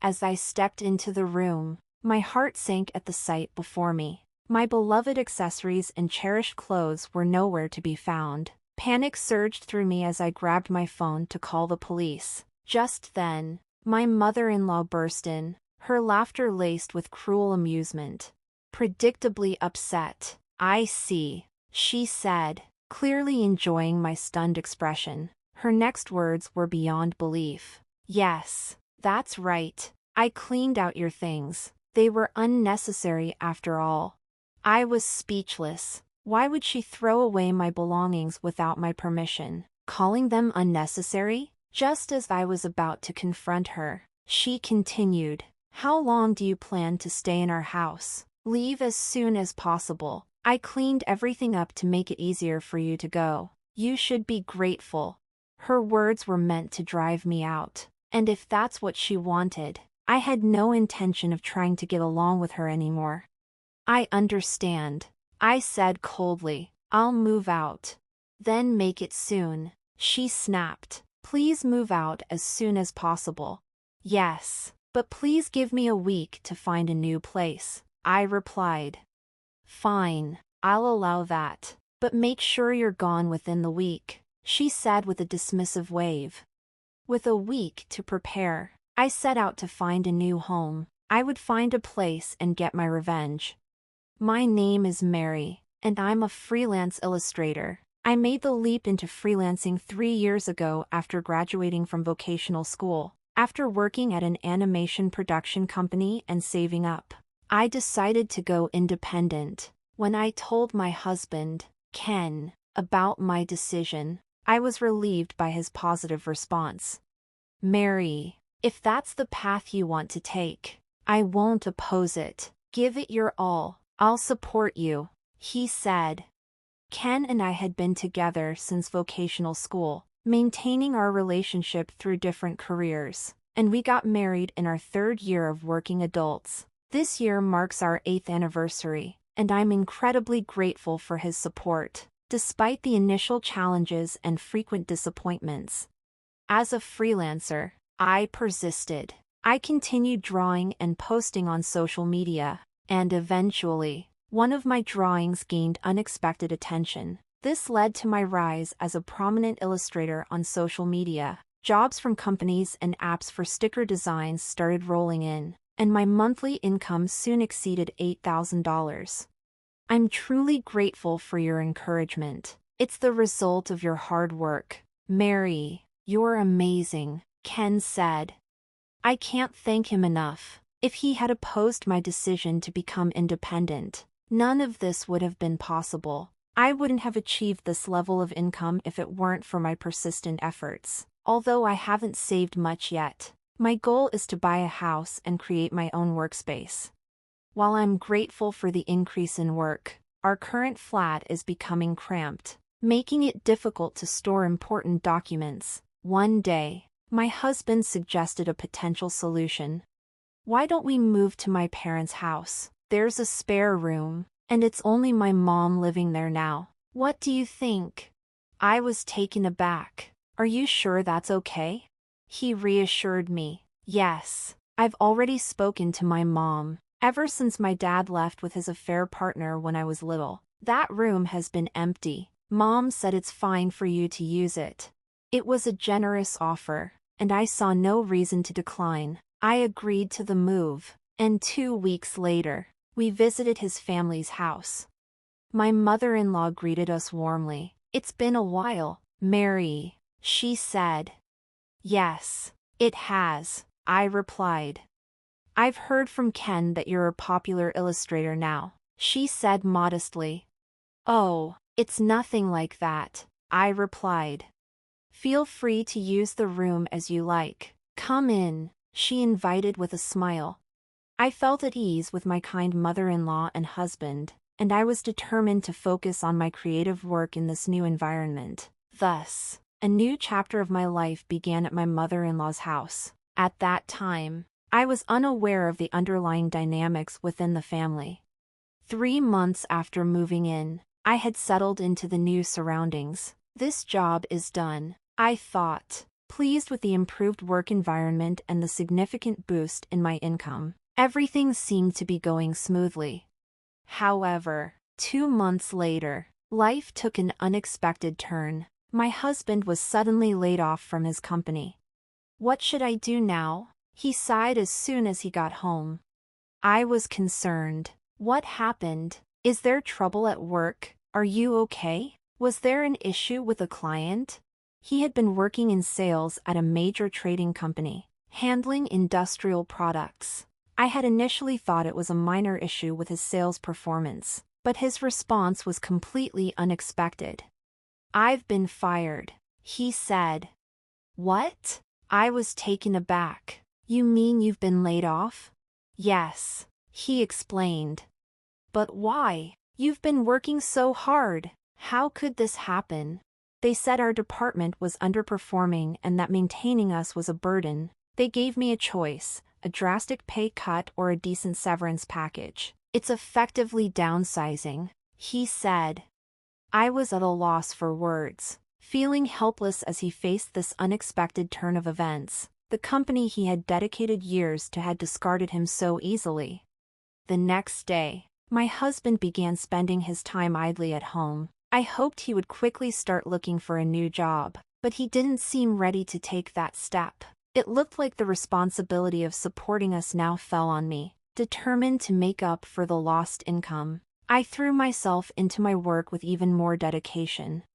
As I stepped into the room, my heart sank at the sight before me. My beloved accessories and cherished clothes were nowhere to be found. Panic surged through me as I grabbed my phone to call the police. Just then, my mother-in-law burst in, her laughter laced with cruel amusement. Predictably upset. "I see," she said, clearly enjoying my stunned expression. Her next words were beyond belief. "Yes, that's right. I cleaned out your things. They were unnecessary after all." I was speechless. Why would she throw away my belongings without my permission? Calling them unnecessary? Just as I was about to confront her, she continued, "How long do you plan to stay in our house? Leave as soon as possible. I cleaned everything up to make it easier for you to go. You should be grateful." Her words were meant to drive me out, and if that's what she wanted, I had no intention of trying to get along with her anymore. "I understand," I said coldly. "I'll move out." "Then make it soon," she snapped. "Please move out as soon as possible." "Yes, but please give me a week to find a new place," I replied. "Fine, I'll allow that. But make sure you're gone within the week," she said with a dismissive wave. With a week to prepare, I set out to find a new home. I would find a place and get my revenge. My name is Mary, and I'm a freelance illustrator. I made the leap into freelancing 3 years ago after graduating from vocational school. After working at an animation production company and saving up, I decided to go independent. When I told my husband, Ken, about my decision, I was relieved by his positive response. "Mary, if that's the path you want to take, I won't oppose it. Give it your all. I'll support you," he said. Ken and I had been together since vocational school, maintaining our relationship through different careers, and we got married in our 3rd year of working adults. This year marks our 8th anniversary, and I'm incredibly grateful for his support, despite the initial challenges and frequent disappointments. As a freelancer, I persisted. I continued drawing and posting on social media, and eventually, one of my drawings gained unexpected attention. This led to my rise as a prominent illustrator on social media. Jobs from companies and apps for sticker designs started rolling in, and my monthly income soon exceeded $8,000. I'm truly grateful for your encouragement. It's the result of your hard work. "Mary, you're amazing," Ken said. I can't thank him enough. If he had opposed my decision to become independent, none of this would have been possible. I wouldn't have achieved this level of income if it weren't for my persistent efforts. Although I haven't saved much yet, my goal is to buy a house and create my own workspace. While I'm grateful for the increase in work, our current flat is becoming cramped, making it difficult to store important documents. One day, my husband suggested a potential solution. "Why don't we move to my parents' house? There's a spare room, and it's only my mom living there now. What do you think?" I was taken aback. "Are you sure that's okay?" He reassured me. "Yes, I've already spoken to my mom. Ever since my dad left with his affair partner when I was little, that room has been empty. Mom said it's fine for you to use it." It was a generous offer, and I saw no reason to decline. I agreed to the move, and 2 weeks later, we visited his family's house. My mother-in-law greeted us warmly. "It's been a while, Mary," she said. "Yes, it has," I replied. "I've heard from Ken that you're a popular illustrator now," she said modestly. "Oh, it's nothing like that," I replied. "Feel free to use the room as you like. Come in," she invited with a smile. I felt at ease with my kind mother-in-law and husband, and I was determined to focus on my creative work in this new environment. Thus, a new chapter of my life began at my mother-in-law's house. At that time, I was unaware of the underlying dynamics within the family. 3 months after moving in, I had settled into the new surroundings. This job is done, I thought. pleased with the improved work environment and the significant boost in my income. Everything seemed to be going smoothly. However, 2 months later, life took an unexpected turn. My husband was suddenly laid off from his company. "What should I do now?" he sighed as soon as he got home. I was concerned. "What happened? Is there trouble at work? Are you okay? Was there an issue with a client?" He had been working in sales at a major trading company, handling industrial products. I had initially thought it was a minor issue with his sales performance, but his response was completely unexpected. "I've been fired," he said. "What?" I was taken aback. "You mean you've been laid off?" "Yes," he explained. "But why? You've been working so hard. How could this happen?" "They said our department was underperforming and that maintaining us was a burden. They gave me a choice, a drastic pay cut or a decent severance package. It's effectively downsizing," he said. I was at a loss for words, feeling helpless as he faced this unexpected turn of events. The company he had dedicated years to had discarded him so easily. The next day, my husband began spending his time idly at home. I hoped he would quickly start looking for a new job, but he didn't seem ready to take that step. It looked like the responsibility of supporting us now fell on me, determined to make up for the lost income. I threw myself into my work with even more dedication.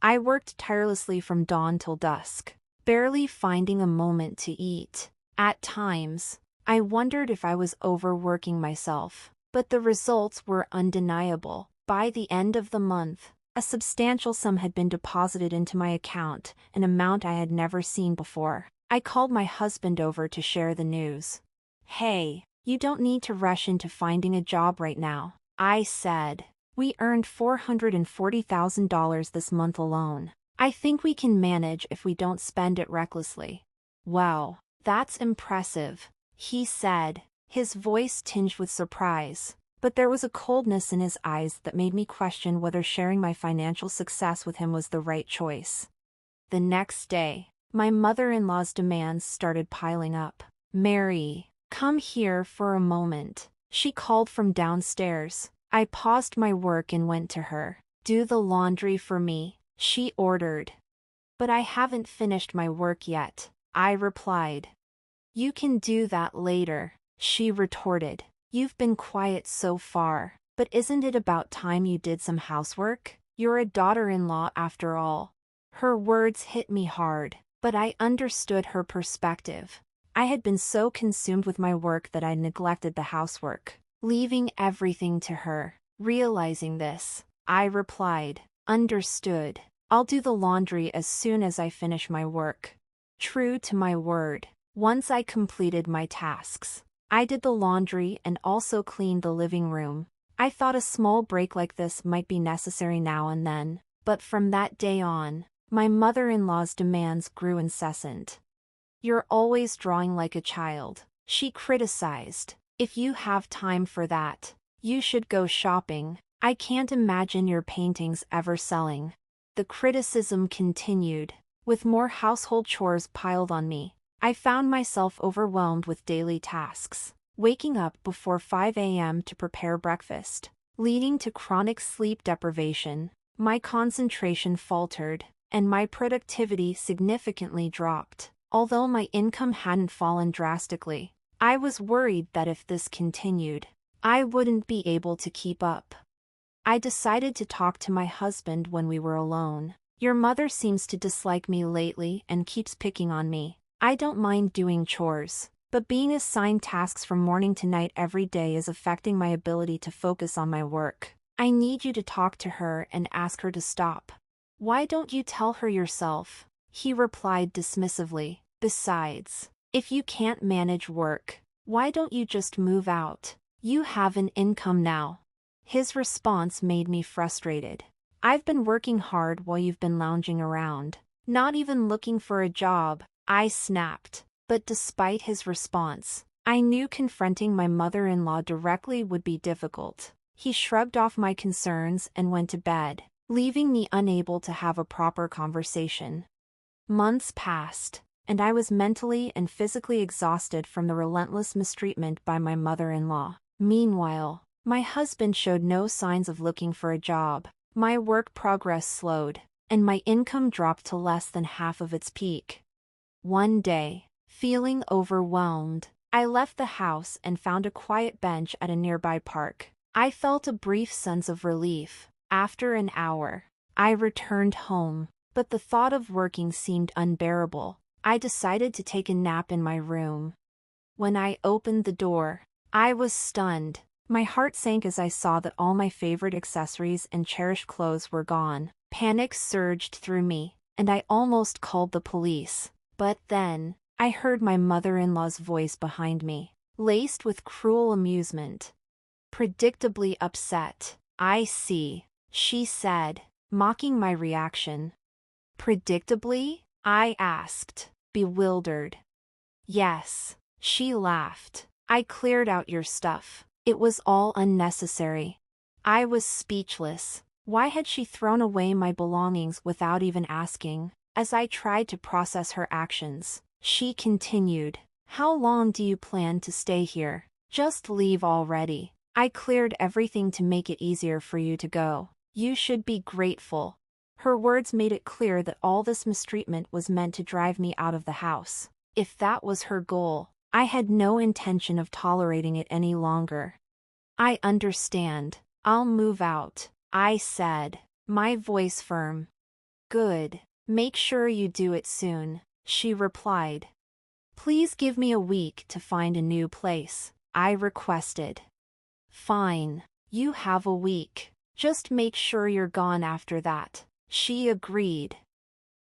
I worked tirelessly from dawn till dusk, barely finding a moment to eat. At times, I wondered if I was overworking myself, but the results were undeniable. By the end of the month, a substantial sum had been deposited into my account, an amount I had never seen before. I called my husband over to share the news. "Hey, you don't need to rush into finding a job right now," I said. "We earned $440,000 this month alone. I think we can manage if we don't spend it recklessly." "Wow, that's impressive," he said, his voice tinged with surprise. But there was a coldness in his eyes that made me question whether sharing my financial success with him was the right choice. The next day, my mother-in-law's demands started piling up. "Mary, come here for a moment," she called from downstairs. I paused my work and went to her. "Do the laundry for me," she ordered. "But I haven't finished my work yet," I replied. "You can do that later," she retorted. "You've been quiet so far, but isn't it about time you did some housework? You're a daughter-in-law after all." Her words hit me hard, but I understood her perspective. I had been so consumed with my work that I neglected the housework, leaving everything to her. Realizing this, I replied, "Understood. I'll do the laundry as soon as I finish my work." True to my word, once I completed my tasks, I did the laundry and also cleaned the living room. I thought a small break like this might be necessary now and then, but from that day on, my mother-in-law's demands grew incessant. "You're always drawing like a child," she criticized. "If you have time for that, you should go shopping. I can't imagine your paintings ever selling." The criticism continued. With more household chores piled on me, I found myself overwhelmed with daily tasks, waking up before 5 a.m. to prepare breakfast, leading to chronic sleep deprivation. My concentration faltered, and my productivity significantly dropped. Although my income hadn't fallen drastically, I was worried that if this continued, I wouldn't be able to keep up. I decided to talk to my husband when we were alone. "Your mother seems to dislike me lately and keeps picking on me. I don't mind doing chores, but being assigned tasks from morning to night every day is affecting my ability to focus on my work. I need you to talk to her and ask her to stop." "Why don't you tell her yourself?" he replied dismissively. "Besides, if you can't manage work, why don't you just move out? You have an income now." His response made me frustrated. "I've been working hard while you've been lounging around, not even looking for a job," I snapped. But despite his response, I knew confronting my mother-in-law directly would be difficult. He shrugged off my concerns and went to bed, leaving me unable to have a proper conversation. Months passed, and I was mentally and physically exhausted from the relentless mistreatment by my mother-in-law. Meanwhile, my husband showed no signs of looking for a job. My work progress slowed, and my income dropped to less than half of its peak. One day, feeling overwhelmed, I left the house and found a quiet bench at a nearby park. I felt a brief sense of relief. After an hour, I returned home, but the thought of working seemed unbearable. I decided to take a nap in my room. When I opened the door, I was stunned. My heart sank as I saw that all my favorite accessories and cherished clothes were gone. Panic surged through me, and I almost called the police. But then, I heard my mother-in-law's voice behind me, laced with cruel amusement. Predictably upset. "I see," she said, mocking my reaction. "Predictably?" I asked, bewildered. "Yes," she laughed. "I cleared out your stuff. It was all unnecessary." I was speechless. Why had she thrown away my belongings without even asking? As I tried to process her actions, she continued, "How long do you plan to stay here? Just leave already. I cleared everything to make it easier for you to go. You should be grateful." Her words made it clear that all this mistreatment was meant to drive me out of the house. If that was her goal, I had no intention of tolerating it any longer. "I understand. I'll move out," I said, my voice firm. "Good. Make sure you do it soon," she replied. "Please give me a week to find a new place," I requested. "Fine. You have a week. Just make sure you're gone after that," she agreed.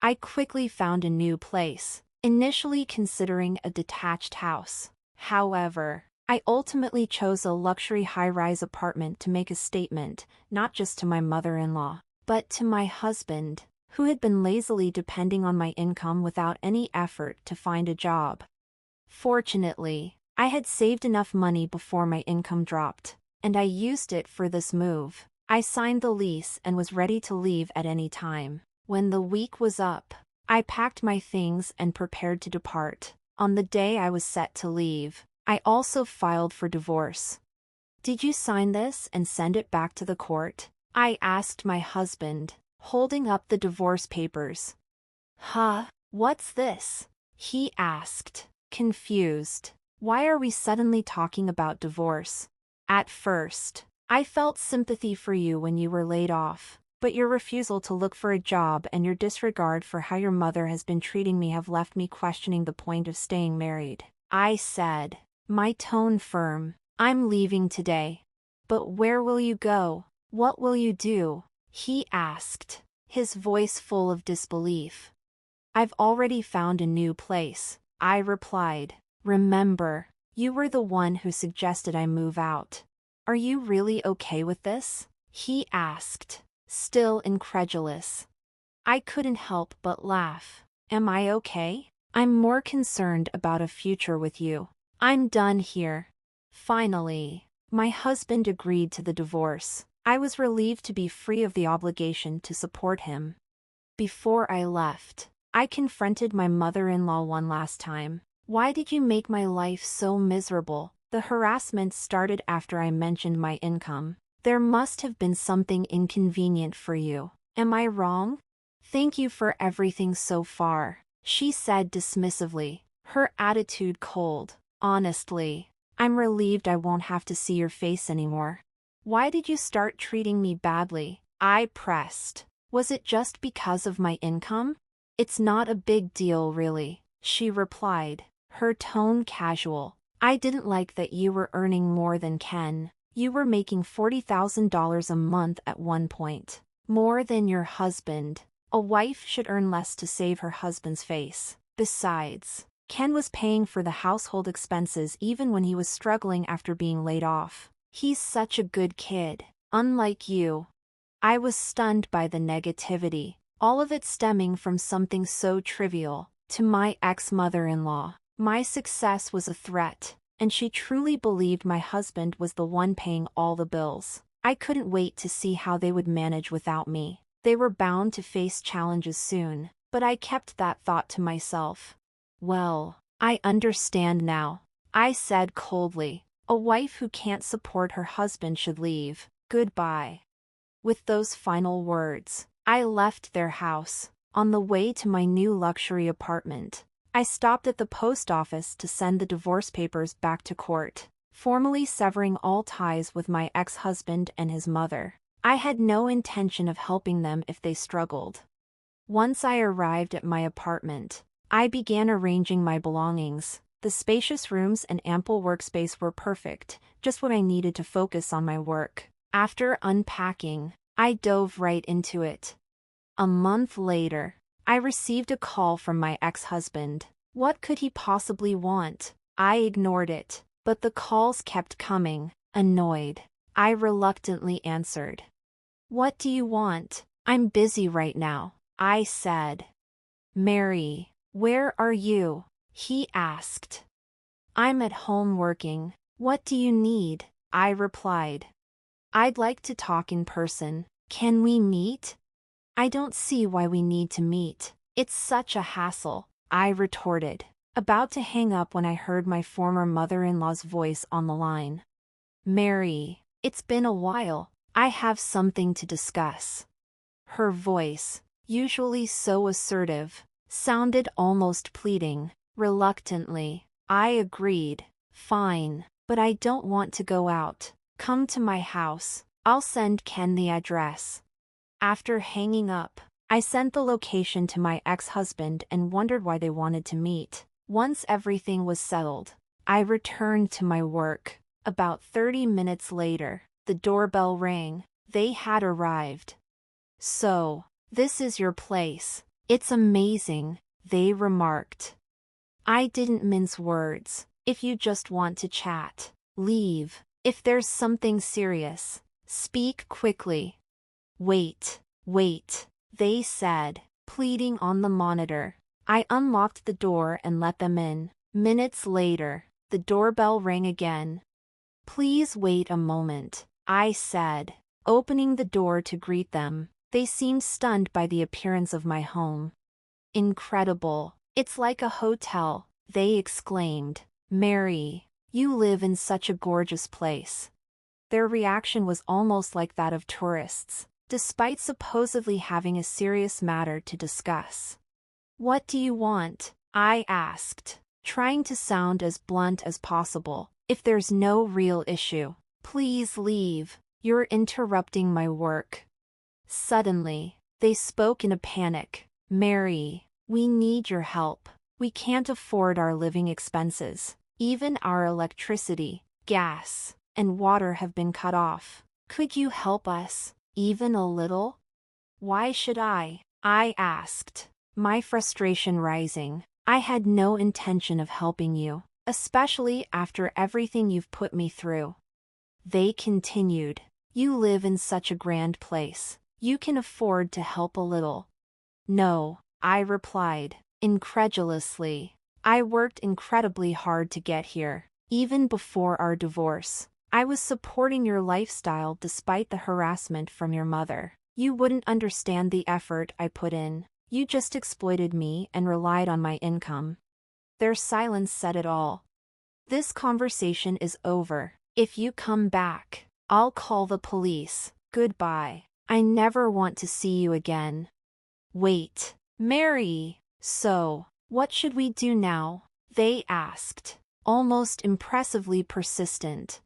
I quickly found a new place, initially considering a detached house. However, I ultimately chose a luxury high-rise apartment to make a statement, not just to my mother-in-law, but to my husband, who had been lazily depending on my income without any effort to find a job. Fortunately, I had saved enough money before my income dropped, and I used it for this move. I signed the lease and was ready to leave at any time. When the week was up, I packed my things and prepared to depart. On the day I was set to leave, I also filed for divorce. "Did you sign this and send it back to the court?" I asked my husband, holding up the divorce papers. "Huh? What's this?" he asked, confused. "Why are we suddenly talking about divorce?" At first, I felt sympathy for you when you were laid off, but your refusal to look for a job and your disregard for how your mother has been treating me have left me questioning the point of staying married, I said, my tone firm. "I'm leaving today." "But where will you go? What will you do?" he asked, his voice full of disbelief. "I've already found a new place," I replied. "Remember, you were the one who suggested I move out. Are you really okay with this?" he asked, still incredulous. I couldn't help but laugh. "Am I okay? I'm more concerned about a future with you. I'm done here." Finally, my husband agreed to the divorce. I was relieved to be free of the obligation to support him. Before I left, I confronted my mother-in-law one last time. "Why did you make my life so miserable?" The harassment started after I mentioned my income. "There must have been something inconvenient for you. Am I wrong?" "Thank you for everything so far," she said dismissively, her attitude cold. "Honestly, I'm relieved I won't have to see your face anymore." "Why did you start treating me badly?" I pressed. "Was it just because of my income?" "It's not a big deal really," she replied, her tone casual. "I didn't like that you were earning more than Ken. You were making $40,000 a month at one point. More than your husband. A wife should earn less to save her husband's face. Besides, Ken was paying for the household expenses even when he was struggling after being laid off. He's such a good kid, unlike you." I was stunned by the negativity, all of it stemming from something so trivial. To my ex-mother-in-law, my success was a threat, and she truly believed my husband was the one paying all the bills. I couldn't wait to see how they would manage without me. They were bound to face challenges soon, but I kept that thought to myself. Well, I understand now, I said coldly. A wife who can't support her husband should leave. Goodbye. With those final words, I left their house. On the way to my new luxury apartment, I stopped at the post office to send the divorce papers back to court, formally severing all ties with my ex-husband and his mother. I had no intention of helping them if they struggled. Once I arrived at my apartment, I began arranging my belongings. The spacious rooms and ample workspace were perfect, just what I needed to focus on my work. After unpacking, I dove right into it. A month later, I received a call from my ex-husband. What could he possibly want? I ignored it, but the calls kept coming. Annoyed, I reluctantly answered. What do you want? I'm busy right now, I said. Mary, where are you? He asked. I'm at home working. What do you need? I replied. I'd like to talk in person. Can we meet? I don't see why we need to meet. It's such a hassle, I retorted, about to hang up when I heard my former mother-in-law's voice on the line. Mary, it's been a while. I have something to discuss. Her voice, usually so assertive, sounded almost pleading. Reluctantly, I agreed. Fine, but I don't want to go out. Come to my house. I'll send Ken the address. After hanging up, I sent the location to my ex-husband and wondered why they wanted to meet. Once everything was settled, I returned to my work. About 30 minutes later, the doorbell rang. They had arrived. So, this is your place. It's amazing, they remarked. I didn't mince words. If you just want to chat, leave. If there's something serious, speak quickly. Wait, they said, pleading on the monitor. I unlocked the door and let them in. Minutes later, the doorbell rang again. Please wait a moment, I said, opening the door to greet them. They seemed stunned by the appearance of my home. Incredible. It's like a hotel, they exclaimed. Mary, you live in such a gorgeous place. Their reaction was almost like that of tourists, despite supposedly having a serious matter to discuss. What do you want? I asked, trying to sound as blunt as possible. If there's no real issue, please leave. You're interrupting my work. Suddenly, they spoke in a panic. Mary, we need your help. We can't afford our living expenses. Even our electricity, gas, and water have been cut off. Could you help us, even a little? Why should I asked, my frustration rising. I had no intention of helping you, especially after everything you've put me through. They continued. You live in such a grand place. You can afford to help a little. No, I replied, incredulously. I worked incredibly hard to get here. Even before our divorce, I was supporting your lifestyle despite the harassment from your mother. You wouldn't understand the effort I put in. You just exploited me and relied on my income. Their silence said it all. This conversation is over. If you come back, I'll call the police. Goodbye. I never want to see you again. Wait, Mary. So, what should we do now? They asked, almost impressively persistent.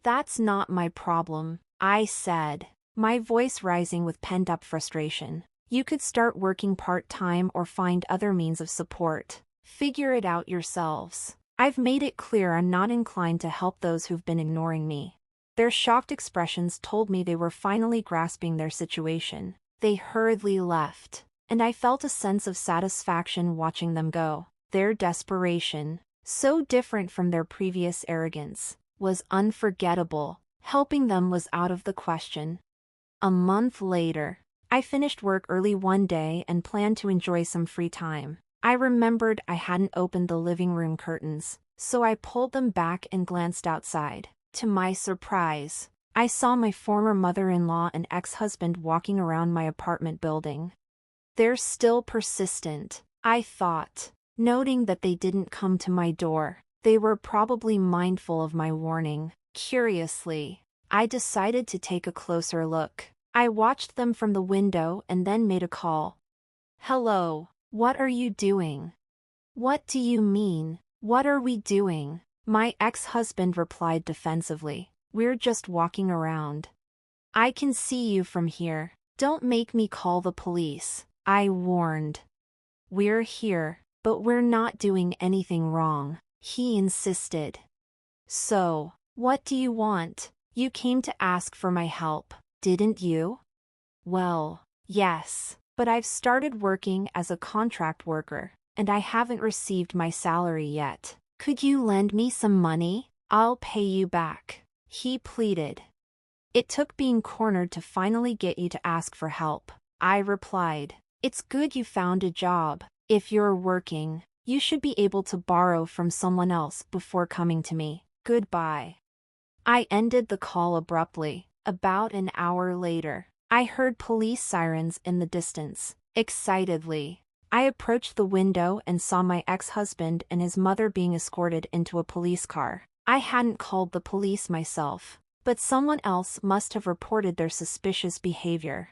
That's not my problem, I said, my voice rising with pent-up frustration. You could start working part-time or find other means of support. Figure it out yourselves. I've made it clear I'm not inclined to help those who've been ignoring me. Their shocked expressions told me they were finally grasping their situation. They hurriedly left, and I felt a sense of satisfaction watching them go. Their desperation, so different from their previous arrogance, was unforgettable. Helping them was out of the question. A month later, I finished work early one day and planned to enjoy some free time. I remembered I hadn't opened the living room curtains, so I pulled them back and glanced outside. To my surprise, I saw my former mother-in-law and ex-husband walking around my apartment building. They're still persistent, I thought. Noting that they didn't come to my door, they were probably mindful of my warning. Curiously, I decided to take a closer look. I watched them from the window and then made a call. Hello, what are you doing? What do you mean, what are we doing? My ex-husband replied defensively. We're just walking around. I can see you from here. Don't make me call the police, I warned. We're here, but we're not doing anything wrong, he insisted. So, what do you want? You came to ask for my help, didn't you? Well, yes, but I've started working as a contract worker, and I haven't received my salary yet. Could you lend me some money? I'll pay you back, he pleaded. It took being cornered to finally get you to ask for help, I replied. It's good you found a job. If you're working, you should be able to borrow from someone else before coming to me. Goodbye. I ended the call abruptly. About an hour later, I heard police sirens in the distance. Excitedly, I approached the window and saw my ex-husband and his mother being escorted into a police car. I hadn't called the police myself, but someone else must have reported their suspicious behavior.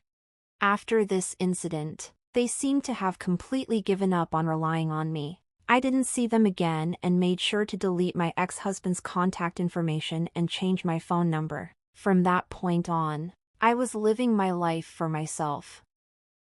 After this incident, they seemed to have completely given up on relying on me. I didn't see them again and made sure to delete my ex-husband's contact information and change my phone number. From that point on, I was living my life for myself.